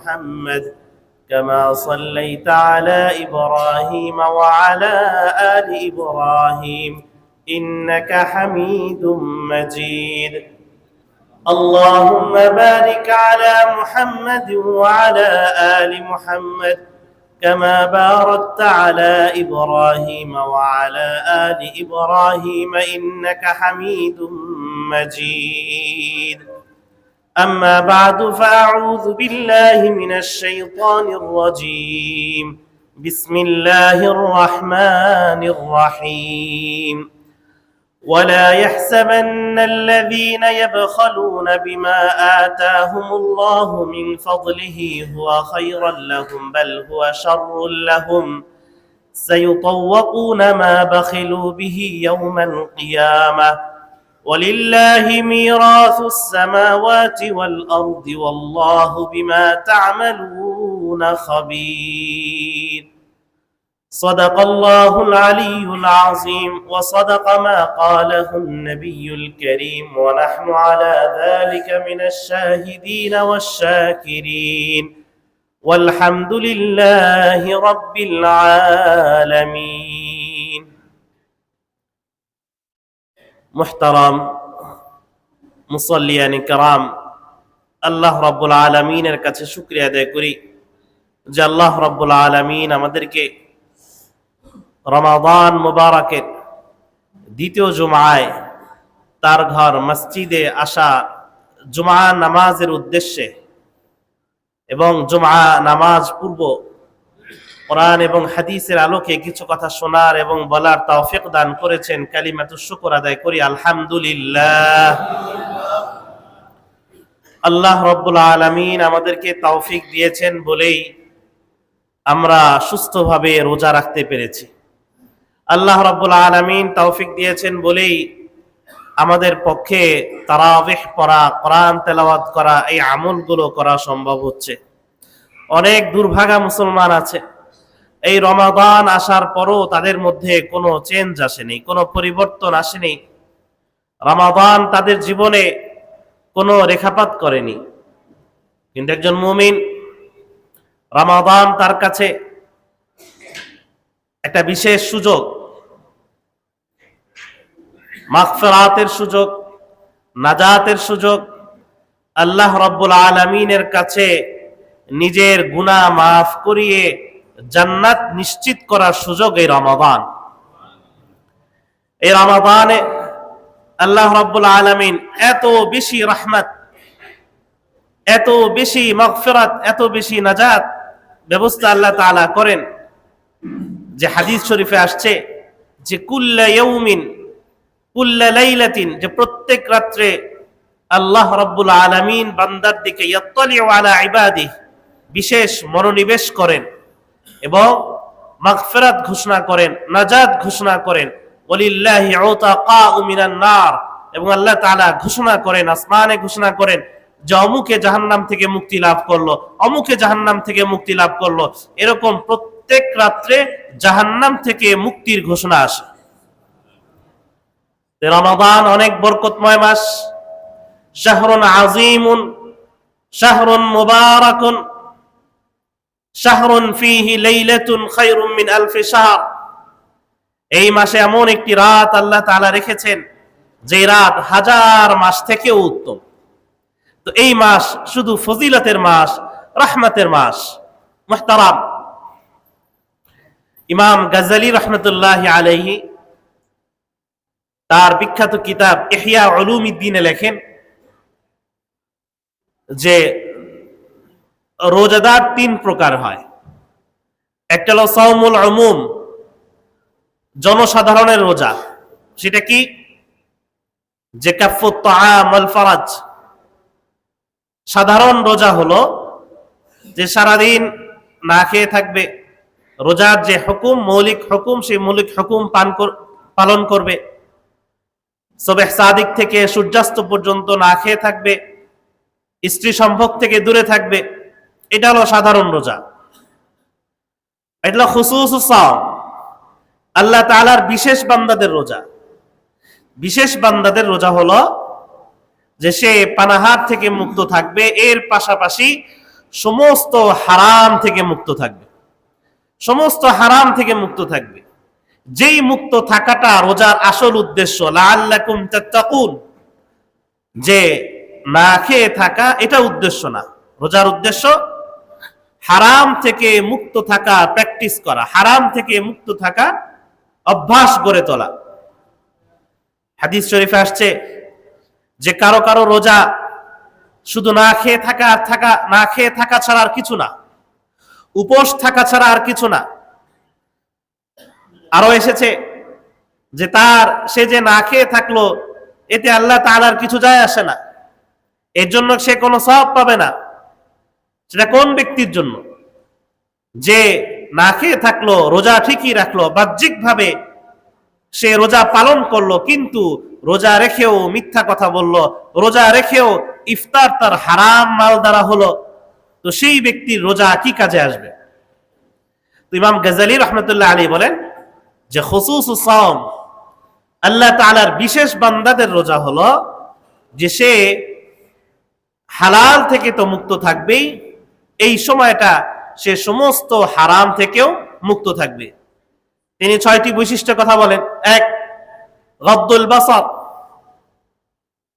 محمد كما صليت على إبراهيم وعلى آل إبراهيم إنك حميد مجيد اللهم بارك على محمد وعلى آل محمد كما باركت على إبراهيم وعلى آل إبراهيم إنك حميد مجيد أما بعد فأعوذ بالله من الشيطان الرجيم بسم الله الرحمن الرحيم ولا يحسبن الذين يبخلون بما آتاهم الله من فضله هو خيرا لهم بل هو شر لهم سيطوقون ما بخلوا به يوم القيامة ولله ميراث السماوات والأرض والله بما تعملون خبير صدق الله العلي العظيم وصدق ما قاله النبي الكريم ونحن على ذلك من الشاهدين والشاكرين والحمد لله رب العالمين محترم মুসল্লিয়ান کرام আল্লাহ রাব্বুল আলামিনের কাছে শুকরিয়া আদায় করি যে আল্লাহ রাব্বুল আলামিন আমাদেরকে রমাদান মুবারকের দ্বিতীয় জুমায় তার ঘর মসজিদে আসা জুমা নামাজের উদ্দেশ্যে এবং জুমা নামাজ পূর্ব কোরআন এবং হাদিসের আলোকে কিছু কথা শোনার এবং বলার তৌফিক দান করেছেন। কালিমাতুশ শুকর আদায় করি আলহামদুলিল্লাহ। আল্লাহ রাব্বুল আলামিন আমাদেরকে তৌফিক দিয়েছেন বলেই আমরা সুস্থভাবে রোজা রাখতে পেরেছি। আল্লাহ রাব্বুল আলামিন তৌফিক দিয়েছেন বলেই আমাদের পক্ষে তারাবিহ পড়া, কোরআন তেলাওয়াত করা, এই আমলগুলো করা সম্ভব হচ্ছে। অনেক দুর্ভাগা মুসলমান আছে, এই রমাদান আসার পরও তাদের মধ্যে কোনো চেঞ্জ আসেনি, কোনো পরিবর্তন আসেনি। রমাদান তাদের জীবনে কোনো রেখাপাত করেনি। কিন্তু একজন মুমিন, রমাদান তার কাছে একটা বিশেষ সুযোগ, মাগফিরাতের সুযোগ, নাজাতের সুযোগ, আল্লাহ রাব্বুল আলামিনের কাছে নিজের গুনাহ মাফ করিয়ে জান্নাত নিশ্চিত করার সুযোগ এই রমাদান। এই রমাদানে আল্লাহ রাব্বুল আলামিন এত বেশি রহমত, এত বেশি মাগফিরাত, এত বেশি নাজাত ব্যবস্থা আল্লাহ তাআলা করেন যে হাদিস শরীফে আসছে যে কুল্লা ইয়াউমিন কুল্লা লাইলাতিন, যে প্রত্যেক রাত্রে আল্লাহ রাব্বুল আলামিন বান্দার দিকে ইয়াত্তালিউ আলা ইবাদিহি, বিশেষ মনোনিবেশ করেন এবং মাগফিরাত ঘোষণা করেন, নাজাত ঘোষণা করেন। ওয়ালিল্লাহি উতাকাউ মিনান নার, এবং আল্লাহ তাআলা ঘোষণা করেন, আসমানে ঘোষণা করেন যে অমুকে জাহান্নাম থেকে মুক্তি লাভ করলো, অমুকে জাহান্নাম থেকে মুক্তি লাভ করলো। এরকম প্রত্যেক রাত্রে জাহান্নাম থেকে মুক্তির ঘোষণা আসে। রমাদান অনেক বরকতময় মাস, শাহরুন আযীমুন, শাহরুন মুবারাকুন, শাহরুন ফীহি লাইলাতুন খায়রুম মিন আলফি শাহর। এই মাসে এমন একটি রাত আল্লাহ তাআলা রেখেছেন যে রাত হাজার মাস থেকেও উত্তম। তো এই মাস শুধু ফজিলতের মাস, রহমতের মাস। মুহতারাম, ইমাম গাজ্জালী রাহমাতুল্লাহি আলাইহি তার বিখ্যাত কিতাব ইহয়া উলুমিদ্দিনে লেখেন যে রোজাদার তিন প্রকার হয়। একটা হলো সাওমুল উমুম, জনসাধারণের রোজা। সেটা কি? যে কাফফুত তাআম ওয়াল ফারাজ। সাধারণ রোজা হলো যে সারাদিন না খেয়ে থাকবে, রোজার যে হুকুম, মৌলিক হুকুম, সেই মৌলিক হুকুম পালন করবে। সুবহ সাদিক থেকে সূর্যাস্ত পর্যন্ত না খেয়ে থাকবে, স্ত্রী সম্ভোগ থেকে দূরে থাকবে। এটা হলো সাধারণ রোজা। এটা হলো খুসুসুস সাওম, আল্লাহ তাআলার বিশেষ বান্দাদের রোজা। বিশেষ বান্দাদের রোজা হলো যে সে পানাহার থেকে মুক্ত থাকবে, এর পাশাপাশি সমস্ত হারাম থেকে মুক্ত থাকবে, সমস্ত হারাম থেকে মুক্ত থাকবে। যেই মুক্ত থাকাটা রোজার আসল উদ্দেশ্য, লাআল্লাকুম তাত্তাকুন, যে না খেয়ে থাকা এটা উদ্দেশ্য না। রোজার উদ্দেশ্য হারাম থেকে মুক্ত থাকা, প্র্যাকটিস করা, হারাম থেকে মুক্ত থাকা অভ্যাস গড়ে তোলা। হাদিস শরীফে আসছে যে কারো কারো রোজা শুধু না খেয়ে থাকা আর থাকা, না খেয়ে থাকা ছাড়া আর কিছু না, উপোস থাকা ছাড়া আর কিছু না। আরো এসেছে যে সে যে না খেয়ে থাকলো এতে আল্লাহ তাআলার কিছু যায় আসে না, এর জন্য সে কোনো সওয়াব পাবে না। সেটা কোন ব্যক্তির জন্য? যে না খেয়ে থাকলো, রোজা ঠিকই রাখলো, বাহ্যিকভাবে সে রোজা পালন করলো, কিন্তু রোজা রেখেও মিথ্যা কথা বলল, রোজা রেখেও ইফতার তার হারাম মাল দ্বারা হলো, তো সেই ব্যক্তির রোজা কি কাজে আসবে? তো ইমাম গাজ্জালী রাহমাতুল্লাহ আলাইহি বলেন যে খুসুসুস সাওম, আল্লাহ তাআলার বিশেষ বান্দাদের রোজা হলো যে সে হালাল থেকে তো মুক্ত থাকবেই, এই সময়টা সে সমস্ত হারাম থেকেও মুক্ত থাকবে। তিনি 6টি বৈশিষ্ট্য কথা বলেন। এক, গদ্দুল বাসার,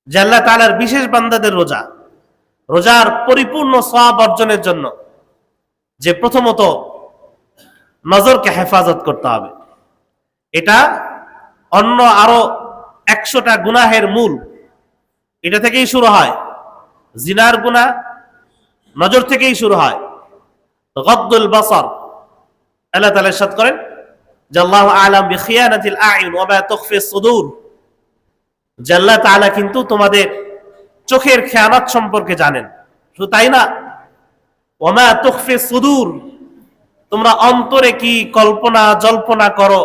যে আল্লাহ তাআলার বিশেষ বান্দাদের রোজা, রোজার পরিপূর্ণ সওয়াব অর্জনের জন্য যে প্রথমত নজরকে হেফাজত করতে হবে। এটা অন্য আরো 100টা গুনাহের মূল এটা থেকেই শুরু হয়। জিনার গুনাহ নজর থেকেই শুরু হয়। গদ্দুল বাসার, আল্লাহ তাআলা ইরশাদ করেন যে আল্লাহু আ'লাম বিখিয়ানাতিল আ'ইন ওয়া মা তুখফিস সুদূর, যে আল্লাহ তাআলা কিন্তু তোমাদের চোখের খেয়ানত সম্পর্কে জানেন। শুধু তাই না, ওয়া মা তুখফিস সুদূর, তোমরা অন্তরে কি কল্পনা জল্পনা করো,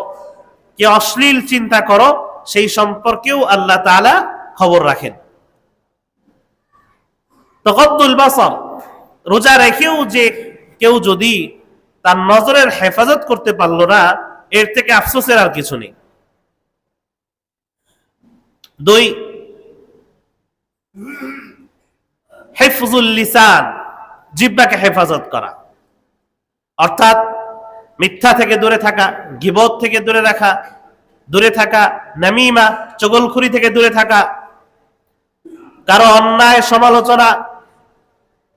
কি অশ্লীল চিন্তা করো, সেই সম্পর্কেও আল্লাহ তাআলা খবর রাখেন। তো গদ্দুল বাসার, রোজা রেখেও যে কেউ যদি তার নজরের হেফাজত করতে পারলো না, এর থেকে আফসোসের আর কিছু নেই। 2, হিফজুল লিসান, জিহ্বাকে হেফাজত করা, অর্থাৎ মিথ্যা থেকে দূরে থাকা, গীবত থেকে দূরে থাকা, নামিমা চগলখুরি থেকে দূরে থাকা, কারো অন্যায় সমালোচনা,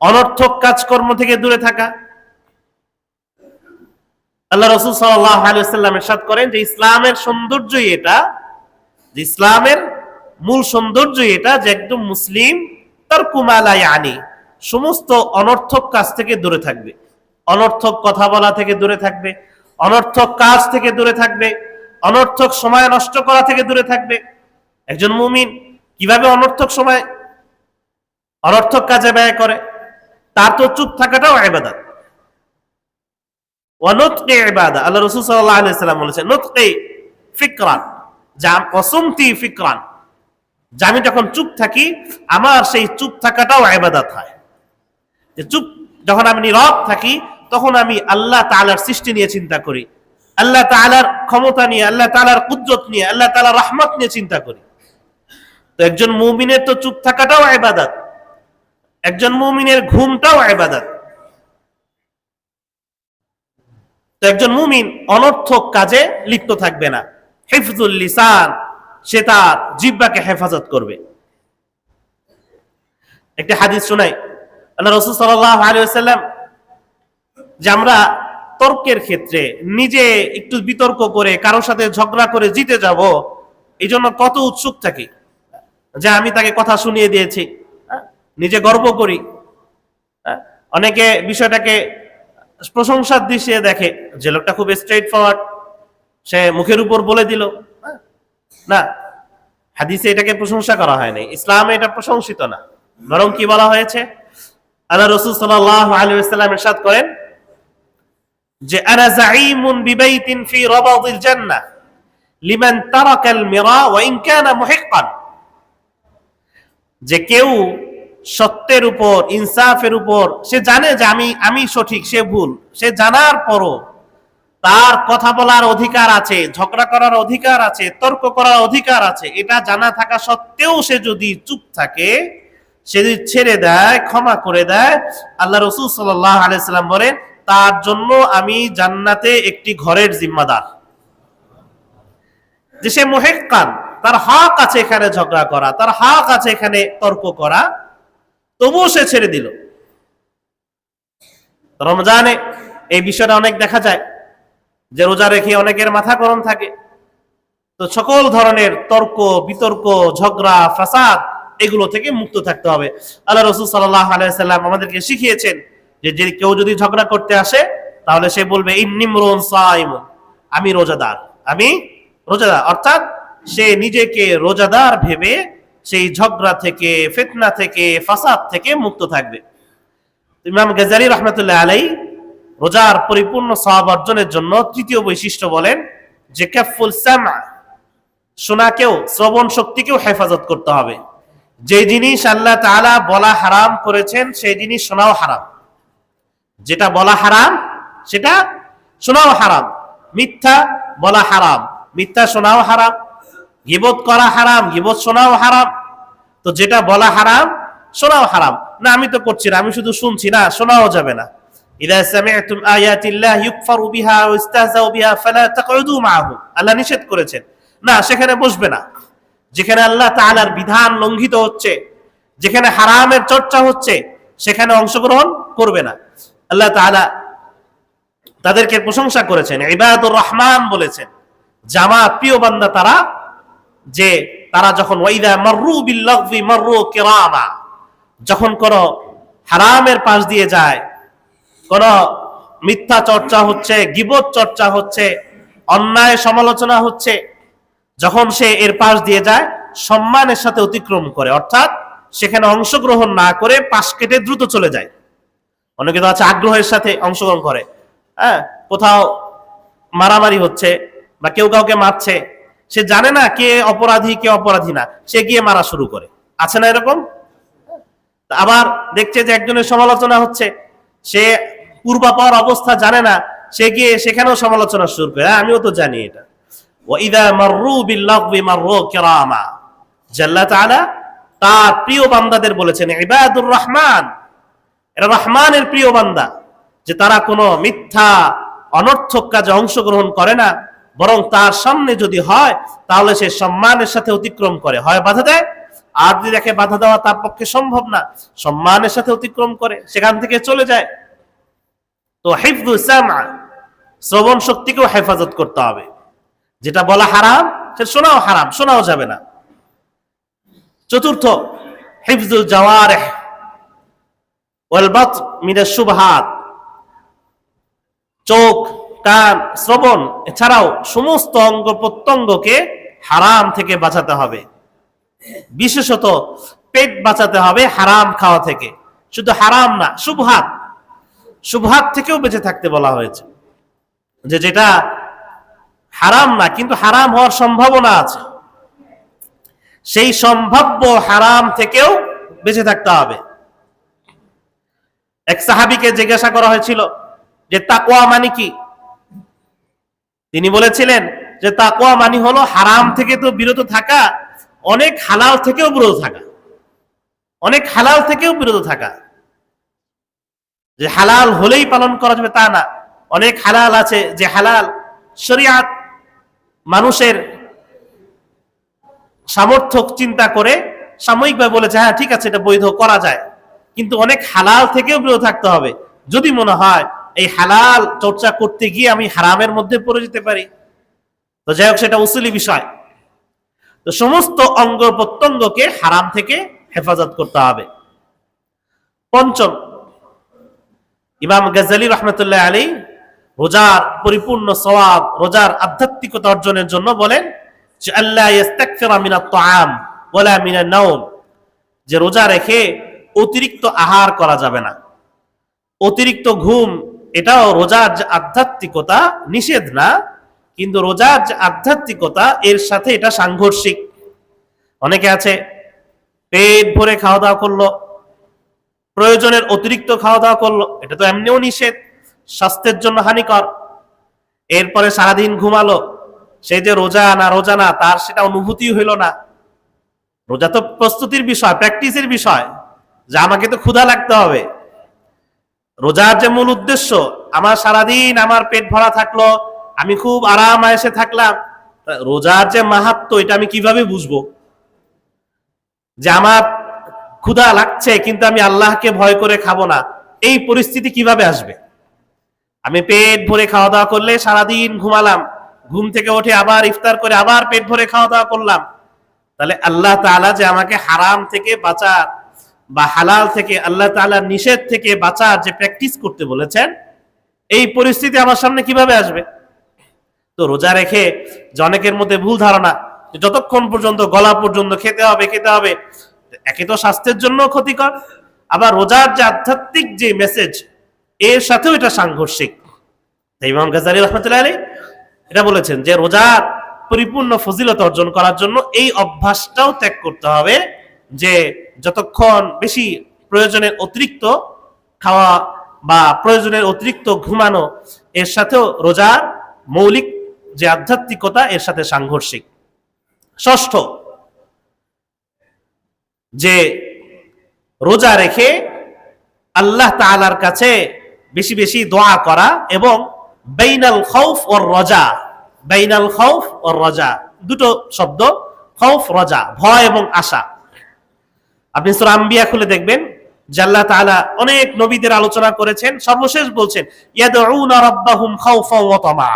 অনর্থক কাজকর্ম থেকে দূরে থাকা। আল্লাহ রাসূল সাল্লাল্লাহু আলাইহি ওয়াসাল্লাম ইরশাদ করেন যে ইসলামের সৌন্দর্যই এটা, যে ইসলামের মূল সৌন্দর্যই এটা যে একদম মুসলিম তারকু মা লা ইয়ানি, সমস্ত অনর্থক কাজ থেকে দূরে থাকবে, অনর্থক কথা বলা থেকে দূরে থাকবে, অনর্থক কাজ থেকে দূরে থাকবে, অনর্থক সময় নষ্ট করা থেকে দূরে থাকবে। একজন মুমিন কিভাবে অনর্থক কাজে ব্যয় করে? তার তো চুপ থাকাটাও ইবাদত। ওয়া নুতকি ইবাদা, আল্লাহ রাসূল সাল্লাল্লাহু আলাইহি ওয়াসাল্লাম বলেছেন নুতকি ফিকরান, ওয়াসুমতি ফিকরান, যে আমি যখন চুপ থাকি আমার সেই চুপ থাকাটাও ইবাদত হয়। যে চুপ যখন আমি নীরব থাকি তখন আমি আল্লাহ তাআলার সৃষ্টি নিয়ে চিন্তা করি, আল্লাহ তাআলার ক্ষমতা নিয়ে, আল্লাহ তাআলার কুদরত নিয়ে, আল্লাহ তাআলার রহমত নিয়ে চিন্তা করি। তো একজন মুমিনের তো চুপ থাকাটাও ইবাদত, একজন মুমিনের ঘুমটাও ইবাদত। তো একজন মুমিন অনর্থক কাজে লিপ্ত থাকবে না। হিফজুল লিসান, সে তার জিহ্বাকে হেফাজত করবে। একটি হাদিস শোনাই, আল্লাহ রাসূল সাল্লাল্লাহু আলাইহি ওয়াসাল্লাম যে আমরা তর্কের ক্ষেত্রে নিজে একটু বিতর্ক করে কারোর সাথে ঝগড়া করে জিতে যাব, এই জন্য কত উৎসুক থাকি যে আমি তাকে কথা শুনিয়ে দিয়েছি, নিজে গর্ব করি। অনেকে বিষয়টাকে প্রশংসার দৃষ্টিতে দেখে যে লোকটা খুব স্ট্রেট ফরওয়ার্ড, সে মুখের উপর বলে দিল। না, হাদিসে এটাকে প্রশংসা করা হয়নি, ইসলামে এটা প্রশংসিত না, বরং কি বলা হয়েছে? আল্লাহ রাসূল সাল্লাল্লাহু আলাইহি ওয়াসাল্লাম ইরশাদ করেন যে আনা যাঈমুন বিবাইতিন ফি রাবাদিল জান্নাহ লিমান তারাকাল মিরা ওয়া ইন কানা মুহিক্কান, যে কেউ সত্যের উপর, ইনসাফের উপর, সে জানে যে আমি সঠিক, সে ভুল, সে জানার পরও তার কথা বলার অধিকার আছে, ঝগড়া করার অধিকার আছে, তর্ক করার অধিকার আছে, এটা জানা থাকা সত্ত্বেও সে যদি চুপ থাকে, সে যদি ছেড়ে দেয়, ক্ষমা করে দেয়, আল্লাহ রাসূল সাল্লাল্লাহু আলাইহি সাল্লাম বলেন তার জন্য আমি জান্নাতে একটি ঘরের জিম্মাদার। যে সে মুহিক্কান, তার হক আছে এখানে ঝগড়া করা, তার হক আছে এখানে তর্ক করা, তবুও সে ছেড়ে দিল। রমজানে এই বিষয়টা অনেক দেখা যায় যে রোজা রেখে অনেকের মাথা গরম থাকে, তো সকল ধরনের তর্ক বিতর্ক ঝগড়া ফাসাদ এগুলো থেকে মুক্ত থাকতে হবে। আল্লাহ রাসূল সাল্লাল্লাহু আলাইহি সাল্লাম আমাদেরকে শিখিয়েছেন যে কেউ যদি ঝগড়া করতে আসে তাহলে সে বলবে ইন্নিমরুন সাইমুন, আমি রোজাদার, আমি রোজাদার। অর্থাৎ সে নিজেকে রোজাদার ভেবে সেই ঝগড়া থেকে, ফিতনা থেকে, ফাসাদ থেকে মুক্ত থাকবে। ইমাম গাজ্জালী রাহমাতুল্লাহ আলাইহি রোজার পরিপূর্ণ সওয়াব অর্জনের জন্য তৃতীয় বৈশিষ্ট্য বলেন যে কাফুল সামা, শোনাকেও, শ্রবণ শক্তিকেও হেফাজত করতে হবে। যে জিনিস আল্লাহ তাআলা বলা হারাম করেছেন সেই জিনিস শোনাও হারাম। যেটা বলা হারাম সেটা শোনাও হারাম। মিথ্যা বলা হারাম, মিথ্যা শোনাও হারাম। গীবত করা হারাম, গীবত শোনাও হারাম। তো যেটা বলা হারাম শোনাও হারাম। না আমি তো করছি না, আমি শুধু শুনছি, না শোনাও যাবে না। ইযা সামি'তুম আয়াতিল্লাহি ইউকফারু বিহা ওয়া ইস্তাহজাউ বিহা ফালা তাকউদু মাআহুম, আল্লাহ নিষেধ করেছেন, না সেখানে বসবে না। যেখানে আল্লাহ তাআলার বিধান লঙ্ঘিত হচ্ছে, যেখানে হারামের চর্চা হচ্ছে, সেখানে অংশগ্রহণ করবে না। আল্লাহ তাআলা তাদেরকে প্রশংসা করেছেন, ইবাদুর রহমান বলেছেন, জামাত প্রিয় বান্দা তারা, যে তারা যখন ওয়াইদা মাররু বিল লাগবি মাররু কিরামা, যখন কোন হারামের পাশ দিয়ে যায়, কোন মিথ্যা চর্চা হচ্ছে, গীবত চর্চা হচ্ছে, অন্যায় সমালোচনা হচ্ছে, যখন সে এর পাশ দিয়ে যায় সম্মানের সাথে অতিক্রম করে, অর্থাৎ সেখানে অংশগ্রহণ না করে পাশ কেটে দ্রুত চলে যায়। অনেকে তো আছে আগ্রহের সাথে অংশগ্রহণ করে, হ্যাঁ, কোথাও মারামারি হচ্ছে বা কেউ কাউকে মারছে, সে জানে না কে অপরাধী কে অপরাধী না, সে গিয়ে মারা শুরু করে, আছে না এরকম? আবার দেখছে যে একজনের সমালোচনা হচ্ছে, সে পূর্বাপর অবস্থা জানে না, সে গিয়ে সেখানেও সমালোচনা শুরু করে, আমিও তো জানি এটা। ওয়াইদা মাররু বিল লাগবি মাররু কিরামা, আল্লাহ তাআলা তার প্রিয় বান্দাদের বলেছেন ইবাদুর রহমান, এরা রহমানের প্রিয় বান্দা, যে তারা কোনো মিথ্যা অনর্থক কাজে অংশগ্রহণ করে না, বরং তার সামনে যদি হয় তাহলে সে সম্মানের সাথে অতিক্রম করে, হয় বাধা দেয়, আর যদি দেখে বাধা দেওয়া তার পক্ষে সম্ভব না, সম্মানের সাথে অতিক্রম করে, সেখান থেকে চলে যায়। তো হিফযুস সামা, শ্রবণ শক্তিকেও হেফাজত করতে হবে। যেটা বলা হারাম সেটা শোনাও হারাম, শোনাও যাবে না। চতুর্থ, হিফযুল জাওয়ারিহ ওয়াল বাতন মিনাশ শুবহাত, চোখ, কান, শ্রবণ এছাড়াও সমস্ত অঙ্গ প্রত্যঙ্গকে হারাম থেকে বাঁচাতে হবে। বিশেষত পেট বাঁচাতে হবে হারাম খাওয়া থেকে। শুধু হারাম না, শুবহাত, শুবহাত থেকেও বেঁচে থাকতে বলা হয়েছে, যে যেটা হারাম না কিন্তু হারাম হওয়ার সম্ভাবনা আছে, সেই সম্ভাব্য হারাম থেকেও বেঁচে থাকতে হবে। এক সাহাবীকে জিজ্ঞাসা করা হয়েছিল যে তাকওয়া মানে কি? তিনি বলেছিলেন যে তাকওয়া মানে হলো হারাম থেকে তো বিরত থাকা, অনেক হালাল থেকেও বিরত থাকা, অনেক হালাল থেকেও বিরত থাকা। যে হালাল হলেই পালন করা যাবে তা না, অনেক হালাল আছে যে হালাল শরীয়ত মানুষের সামর্থ্য চিন্তা করে সাময়িকভাবে বলেছে হ্যাঁ ঠিক আছে এটা বৈধ করা যায়, কিন্তু অনেক হালাল থেকেও বিরত থাকতে হবে যদি মনে হয় এই হালাল চর্চা করতে গিয়ে আমি হারামের মধ্যে পড়ে যেতে পারি। তো যাই হোক, সেটা উসুলি বিষয়। তো সমস্ত অঙ্গ প্রত্যঙ্গকে হারাম থেকে হেফাজত করতে হবে। পঞ্চম, ইমাম গাজ্জালী রাহমাতুল্লাহ আলাইহি রোজার পরিপূর্ণ সওয়াব, রোজার আধ্যাত্মিকতা অর্জনের জন্য বলেন যে আল্লাহ ইস্তাকফিরা মিনাত তাআম ওয়ালা মিনান নাওম, যে রোজা রেখে অতিরিক্ত আহার করা যাবে না, অতিরিক্ত ঘুম, এটাও রোজার যে আধ্যাত্মিকতা নিষেধ না, কিন্তু রোজার যে আধ্যাত্মিকতা এর সাথে এটা সাংঘর্ষিক। অনেকে আছে পেট ভরে খাওয়া দাওয়া করলো, প্রয়োজনের অতিরিক্ত খাওয়া দাওয়া করলো, এটা তো এমনিও নিষেধ, স্বাস্থ্যের জন্য হানিকর। এরপরে সারাদিন ঘুমালো, সে যে রোজা না তার সেটা অনুভূতি হইল না। রোজা তো প্রস্তুতির বিষয়, প্র্যাকটিসের বিষয়, যে আমাকে তো ক্ষুধা লাগতে হবে। রোজার যে মূল উদ্দেশ্য, আমার সারাদিন আমার পেট ভরা থাকলো, আমি খুব আরাম আয়েশে থাকলাম, রোজার যে মাহাত্ম্য এটা আমি কিভাবে বুঝবো? যে আমার ক্ষুধা লাগছে কিন্তু আমি আল্লাহকে ভয় করে খাবো না, এই পরিস্থিতি কিভাবে আসবে? আমি পেট ভরে খাওয়া দাওয়া করলে সারাদিন ঘুমালাম, ঘুম থেকে উঠে আবার ইফতার করে আবার পেট ভরে খাওয়া দাওয়া করলাম, তাহলে আল্লাহ তাআলা যে আমাকে হারাম থেকে বাঁচার বা হালাল থেকে, আল্লাহ তাআলার নিষেধ থেকে বাঁচার যে প্র্যাকটিস করতে বলেছেন, এই পরিস্থিতি আমার সামনে কিভাবে আসবে? তো রোজা রেখে যে অনেকের মধ্যে ভুল ধারণা, যতক্ষণ পর্যন্ত গলা পর্যন্ত খেতে হবে খেতে হবে, একে তো স্বাস্থ্যের জন্য ক্ষতিকর, আবার রোজার যে আধ্যাত্মিক যে মেসেজ এর সাথেও এটা সাংঘর্ষিক। ইমাম গাজ্জালী রাহমাতুল্লাহ আলাইহি এটা বলেছেন যে রোজার পরিপূর্ণ ফজিলত অর্জন করার জন্য এই অভ্যাসটাও ত্যাগ করতে হবে যে যতক্ষণ বেশি প্রয়োজনের অতিরিক্ত খাওয়া বা প্রয়োজনের অতিরিক্ত ঘুমানো, এর সাথেও রোজার মৌলিক যে আধ্যাত্মিকতা এর সাথে সাংঘর্ষিক। ষষ্ঠ, যে রোজা রেখে আল্লাহ তাআলার কাছে বেশি বেশি দোয়া করা এবং বাইনাল খাউফ ওয়ার রাজা, বাইনাল খাউফ ওয়ার রাজা, দুটো শব্দ, খাউফ রাজা, ভয় এবং আশা। আপনি সূরা আম্বিয়া খুলে দেখবেন যে আল্লাহ তাআলা অনেক নবীদের আলোচনা করেছেন, সর্বশেষ বলছেন ইয়াদউনা রাব্বাহুম খাউফাও ওয়া তামা,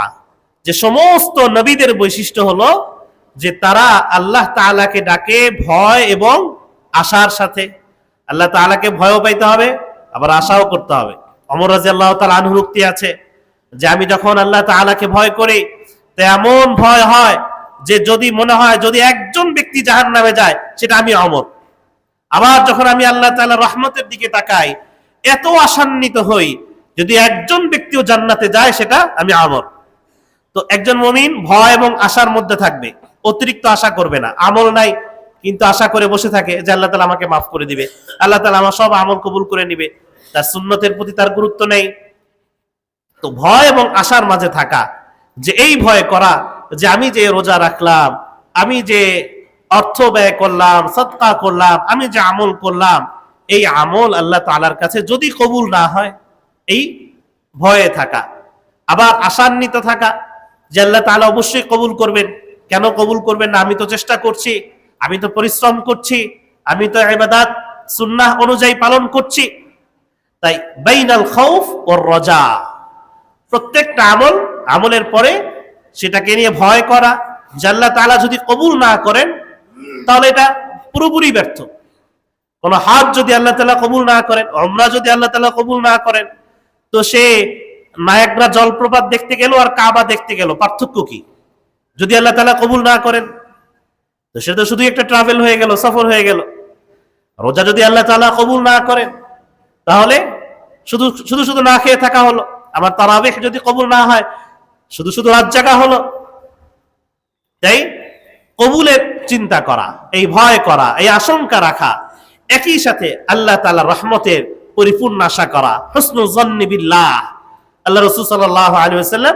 যে সমস্ত নবীদের বৈশিষ্ট্য হলো যে তারা আল্লাহ তাআলাকে ডাকে ভয় এবং আশার সাথে। আল্লাহ তাআলাকে ভয়ও পাইতে হবে, আবার আশাও করতে হবে। ওমর রাদিয়াল্লাহু তাআলা আনহুর উক্তি আছে যে আমি যখন আল্লাহ তাআলাকে ভয় করি তো এমন ভয় হয় যে যদি মনে হয় যদি একজন ব্যক্তি জাহান্নামে যায় সেটা আমি ওমর। আবার যখন আমি আল্লাহ তাআলার রহমতের দিকে তাকাই এত আশান্বিত হই যদি একজন ব্যক্তিও জান্নাতে যায় সেটা আমি ওমর। তো একজন মুমিন ভয় এবং আশার মধ্যে থাকবে, অতিরিক্ত আশা করবে না। আমল নাই কিন্তু আশা করে বসে থাকে যে আল্লাহ তাআলা আমাকে মাফ করে দিবে, আল্লাহ তাআলা আমার সব আমল কবুল করে নিবে, তার সুন্নতের প্রতি তার গুরুত্ব নেই। তো ভয় এবং আশার মাঝে থাকা, যে এই ভয় করা যে আমি যে রোজা রাখলাম, আমি যে অর্থ ব্যয় করলাম, সদকা করলাম, আমি যে আমল করলাম, এই আমল আল্লাহ তাআলার কাছে যদি কবুল না হয়, এই ভয়ে থাকা। আবার আশান্বিত থাকা যে আল্লাহ তাআলা অবশ্যই কবুল করবেন, কেন কবুল করবেন না, আমি তো চেষ্টা করছি, আমি তো পরিশ্রম করছি, আমি তো ইবাদত সুন্নাহ অনুযায়ী পালন করছি। তাই বাইনাল খাউফ ওয়ার রাজা, প্রত্যেকটা আমলের পরে সেটাকে নিয়ে ভয় করা যে আল্লাহ তাআলা যদি কবুল না করেন তাহলে এটা পুরোপুরি ব্যর্থ। কোন হাজ যদি আল্লাহ তাআলা কবুল না করেন, উমরা যদি আল্লাহ তাআলা কবুল না করেন, তো সে নায়াগ্রা জলপ্রপাত দেখতে গেল আর কাবা দেখতে গেল, পার্থক্য কি? যদি আল্লাহ তাআলা কবুল না করেন তো সেটা তো শুধু একটা ট্রাভেল হয়ে গেল, সফর হয়ে গেল। রোজা যদি আল্লাহ তাআলা কবুল না করেন তাহলে শুধু শুধু শুধু না খেয়ে থাকা হলো। আবার তারাবিহ যদি কবুল না হয় শুধু শুধু রাত জাগা হলো। তাই কবুলের চিন্তা করা, এই ভয় করা, এই আশঙ্কা রাখা, একই সাথে আল্লাহ তাআলার রহমতের পরিপূর্ণ আশা করা, হুসনুল যন্নি বিল্লাহ। আল্লাহ রাসূল সাল্লাল্লাহু আলাইহি ওয়াসাল্লাম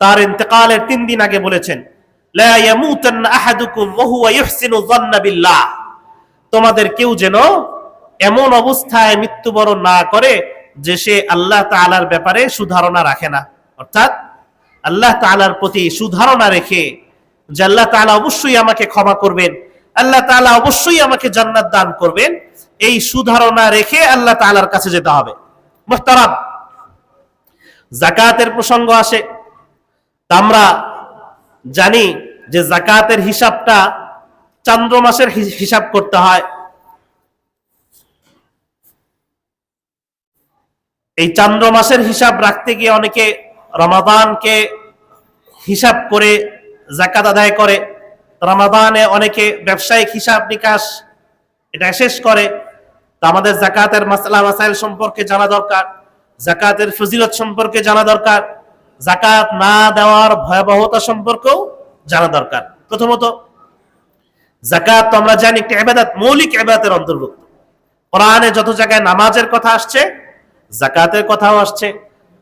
তার ইন্তেকালের 3 দিন আগে বলেছেন লা ইয়ামুতান্না আহাদুকুম ওয়া হুয়া ইহসিনু যন্না বিল্লাহ, তোমাদের কেউ যেন এমন অবস্থায় মৃত্যুবরণ না করে যে সে আল্লাহ তাআলার ব্যাপারে সুধারণা রাখে না। অর্থাৎ আল্লাহ তাআলার প্রতি সুধারণা রেখে যে আল্লাহ তাআলা অবশ্যই আমাকে ক্ষমা করবেন, আল্লাহ তাআলা অবশ্যই আমাকে জান্নাত দান করবেন, এই সুধারণা রেখে আল্লাহ তাআলার কাছে যেতে হবে। মুহতারাম, যাকাতের প্রসঙ্গ আসে, আমরা জানি যে যাকাতের হিসাবটা চন্দ্র মাসের হিসাব করতে হয়। এই চন্দ্র মাসের হিসাব রাখতে গিয়ে অনেকে রমাদানকে হিসাব করে যাকাত আদায় করে, রমাদানে অনেকে ব্যবসায়িক হিসাব নিকাশ এটা শেষ করে। তো আমাদের যাকাতের মাসআলা মাসাইল সম্পর্কে জানা দরকার, যাকাতের ফজিলত সম্পর্কে জানা দরকার, যাকাত না দেওয়ার ভয়াবহতা সম্পর্কেও জানা দরকার। প্রথমত যাকাত তো আমরা জানি একটা ইবাদত, মৌলিক ইবাদতের অন্তর্ভুক্ত। কোরআনে যত জায়গায় নামাজের কথা আসছে যাকাতের কথাও আসছে।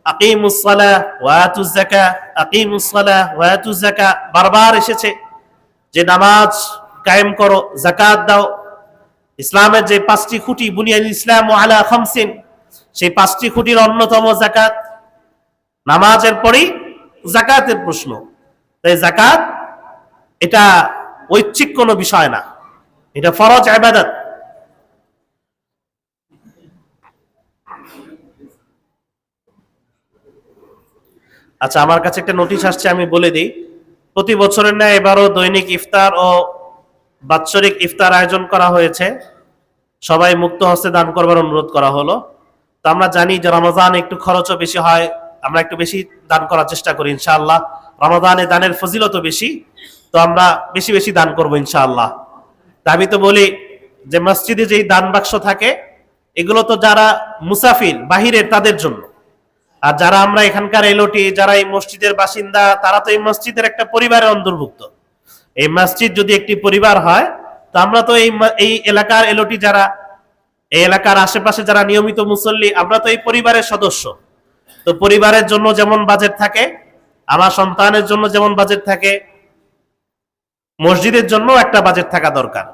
আকিমুস সালাহ ওয়া আতুজ যাকাত, আকিমুস সালাহ ওয়া আতুজ যাকাত বারবার এসেছে যে নামাজ কায়েম করো, যাকাত দাও। ইসলামের যে 5টি খুঁটি, বুনিয়াল ইসলাম আলা খামসিন, সেই 5টি খুঁটির অন্যতম যাকাত। নামাজের পরেই যাকাতের প্রশ্ন। তাই যাকাত এটা ঐচ্ছিক কোনো বিষয় না, এটা ফরজ ইবাদত। আচ্ছা, আমার কাছে একটা নোটিশ আসছে, আমি বলে দিই। প্রতি বছরের ন্যায় এবারও দৈনিক ইফতার ও বাৎসরিক ইফতার আয়োজন করা হয়েছে। সবাই মুক্ত হস্তে দান করবার অনুরোধ করা হলো। তো আমরা জানি যে রমজান একটু খরচও বেশি হয়, আমরা একটু বেশি দান করার চেষ্টা করি ইনশাআল্লাহ। রমজানে দানের ফজিলতও বেশি, তো আমরা বেশি বেশি দান করব ইনশাআল্লাহ। তা আমি তো বলি যে মসজিদে যেই দান বাক্স থাকে, এগুলো তো যারা মুসাফির বাহিরের তাদের জন্য, আর যারা আমরা এখানকার এলোটি, যারা এই মসজিদের বাসিন্দা, তারা তো এই মসজিদের একটা পরিবারের অন্তর্ভুক্ত। এই মসজিদ যদি একটি পরিবার হয়, তো আমরা তো এই এলাকার এলোটি, যারা এই এলাকার আশেপাশে যারা নিয়মিত মুসল্লি, আমরা তো এই পরিবারের সদস্য। তো পরিবারের জন্য যেমন বাজেট থাকে, আমার সন্তানের জন্য যেমন বাজেট থাকে, মসজিদের জন্য একটা বাজেট থাকা দরকার।